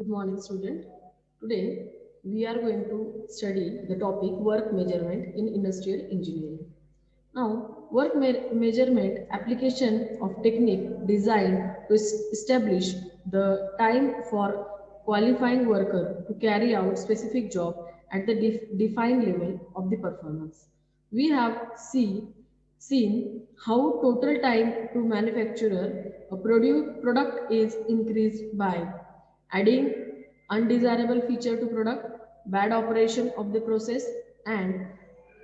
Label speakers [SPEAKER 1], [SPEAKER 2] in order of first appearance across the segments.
[SPEAKER 1] Good morning, student. Today we are going to study the topic work measurement in industrial engineering. Now, measurement application of technique designed to establish the time for qualifying worker to carry out specific job at the defined level of the performance. We have seen how total time to manufacturer a product is increased by adding undesirable feature to product, bad operation of the process, and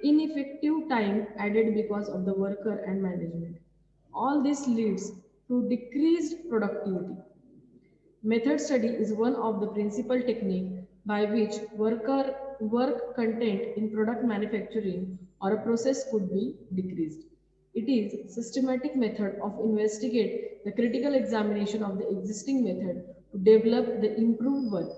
[SPEAKER 1] ineffective time added because of the worker and management. All this leads to decreased productivity. Method study is one of the principal techniques by which work content in product manufacturing or a process could be decreased. It is systematic method of investigate the critical examination of the existing method to develop the improved one.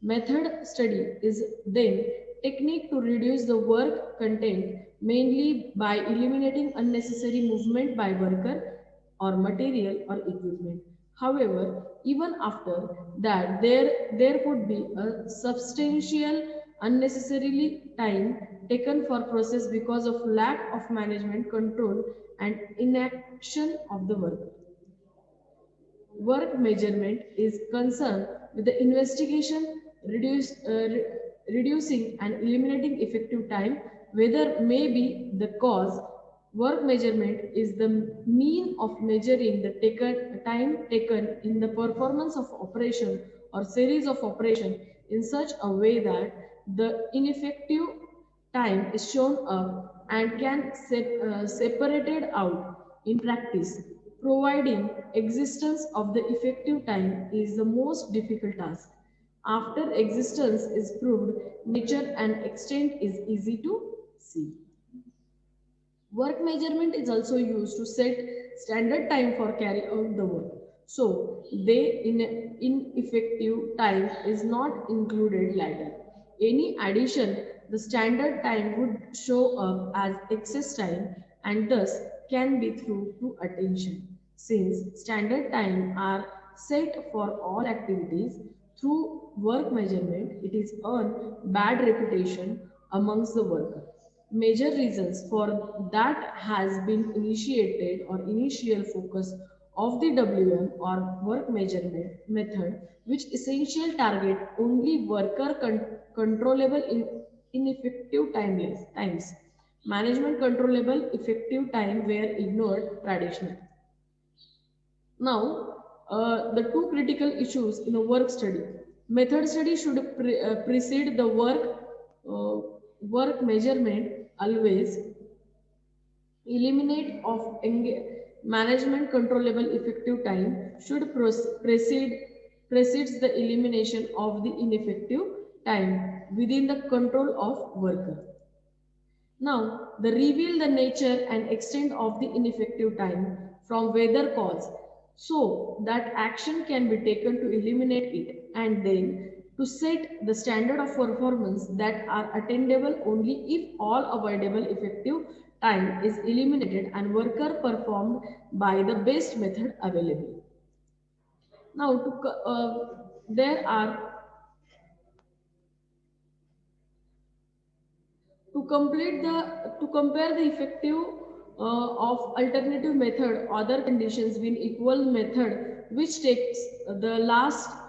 [SPEAKER 1] Method study is then technique to reduce the work content mainly by eliminating unnecessary movement by worker or material or equipment. However, even after that, there could be a substantial unnecessarily time taken for process because of lack of management control and inaction of the worker. Work measurement is concerned with the investigation, reducing and eliminating effective time, whether may be the cause. Work measurement is the mean of measuring the time taken in the performance of operation or series of operation in such a way that the ineffective time is shown up and can separated out in practice. Providing existence of the effective time is the most difficult task. After existence is proved, nature and extent is easy to see. Work measurement is also used to set standard time for carry out the work. So, ineffective time is not included later. Any addition, the standard time would show up as excess time and thus can be through to attention. Since standard time are set for all activities, through work measurement, it is earned bad reputation amongst the worker. Major reasons for that has been initiated or initial focus of the WM or work measurement method, which essentially target only worker controllable ineffective times. Management controllable effective time were ignored traditionally. Now, the two critical issues in a work study. Method study should precede the uh, work measurement always. Eliminate of management controllable effective time should precedes the elimination of the ineffective time within the control of worker. Now, the reveal the nature and extent of the ineffective time from weather cause so that action can be taken to eliminate it and then to set the standard of performance that are attainable only if all avoidable effective time is eliminated and worker performed by the best method available. Now, there are to compare the effective of alternative method other conditions with equal method which takes the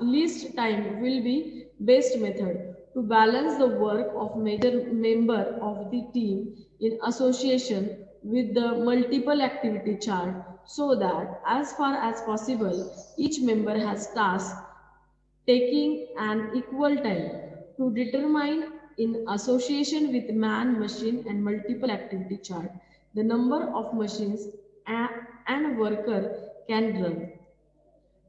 [SPEAKER 1] least time will be best method to balance the work of major member of the team in association with the multiple activity chart so that as far as possible each member has tasks taking an equal time to determine in association with man, machine and multiple activity chart the number of machines and worker can run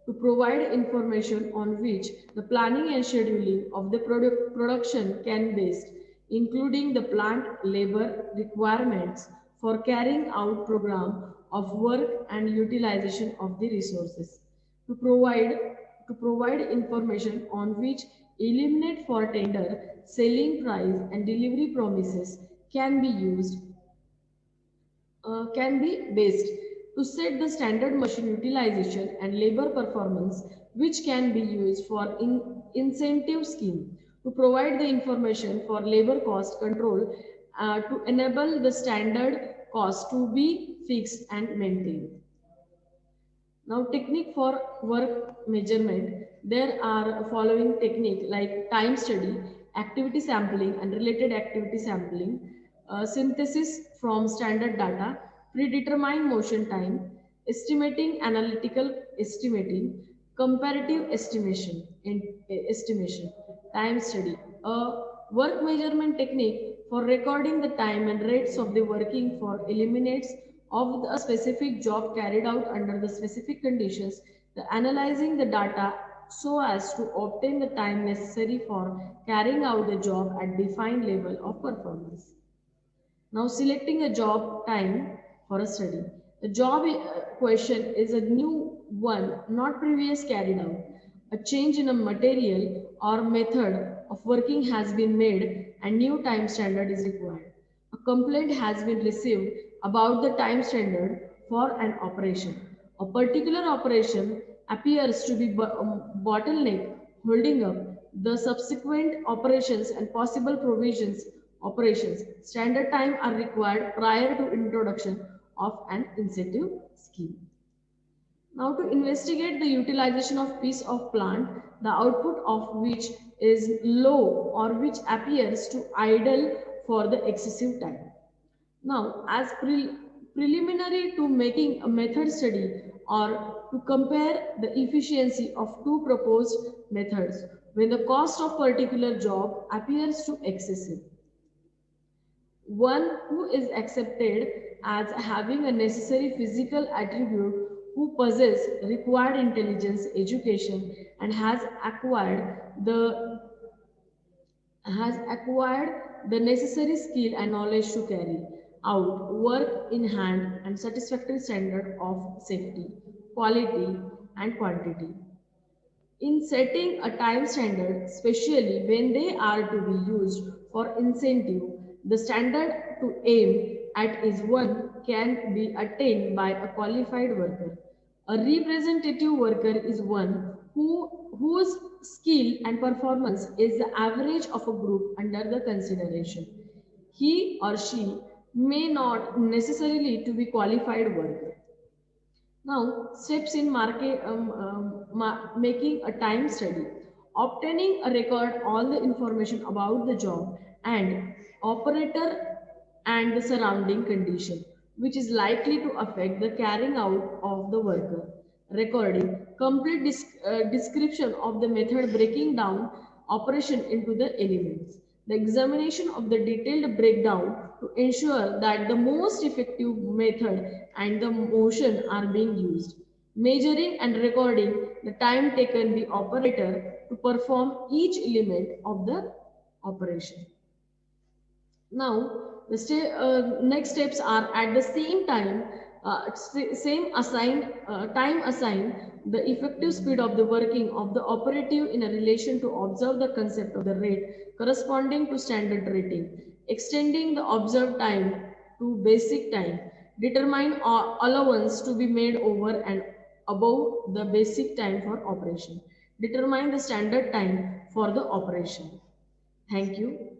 [SPEAKER 1] to provide information on which the planning and scheduling of the production can based, including the plant labor requirements for carrying out program of work and utilization of the resources. To provide to provide information on which eliminate for tender, selling price and delivery promises can be used can be based. to set the standard machine utilization and labor performance which can be used for incentive scheme, to provide the information for labor cost control, to enable the standard cost to be fixed and maintained. Now, technique for work measurement. There are following technique like time study, activity sampling and related activity sampling, synthesis from standard data, predetermined motion time, estimating, analytical estimating, comparative estimation, and estimation, time study. A work measurement technique for recording the time and rates of the working for eliminates of a specific job carried out under the specific conditions, the analyzing the data so as to obtain the time necessary for carrying out the job at defined level of performance. Now selecting a job time for a study. The job question is a new one, not previous carried out. A change in a material or method of working has been made and new time standard is required. A complaint has been received about the time standard for an operation. A particular operation appears to be bottleneck holding up the subsequent operations and possible provisions operations. Standard time are required prior to introduction of an incentive scheme. Now to investigate the utilization of piece of plant, the output of which is low or which appears to idle for the excessive time. Now, as preliminary to making a method study or to compare the efficiency of two proposed methods when the cost of particular job appears to excessive. One who is accepted as having a necessary physical attribute who possess required intelligence, education and has acquired the necessary skill and knowledge to carry out work in hand and satisfactory standard of safety, quality and quantity. In setting a time standard, especially when they are to be used for incentive, the standard to aim at is one can be attained by a qualified worker. A representative worker is one whose skill and performance is the average of a group under the consideration. He or she may not necessarily to be qualified worker. Now, steps in making a time study. Obtaining a record all the information about the job and operator and the surrounding condition, which is likely to affect the carrying out of the worker. Recording complete description of the method breaking down operation into the elements. The examination of the detailed breakdown to ensure that the most effective method and the motion are being used. Measuring and recording the time taken by operator to perform each element of the operation. Now, the next steps are at the same time, time assigned the effective speed of the working of the operative in a relation to observe the concept of the rate corresponding to standard rating, extending the observed time to basic time, determine allowance to be made over and above the basic time for operation, determine the standard time for the operation. Thank you.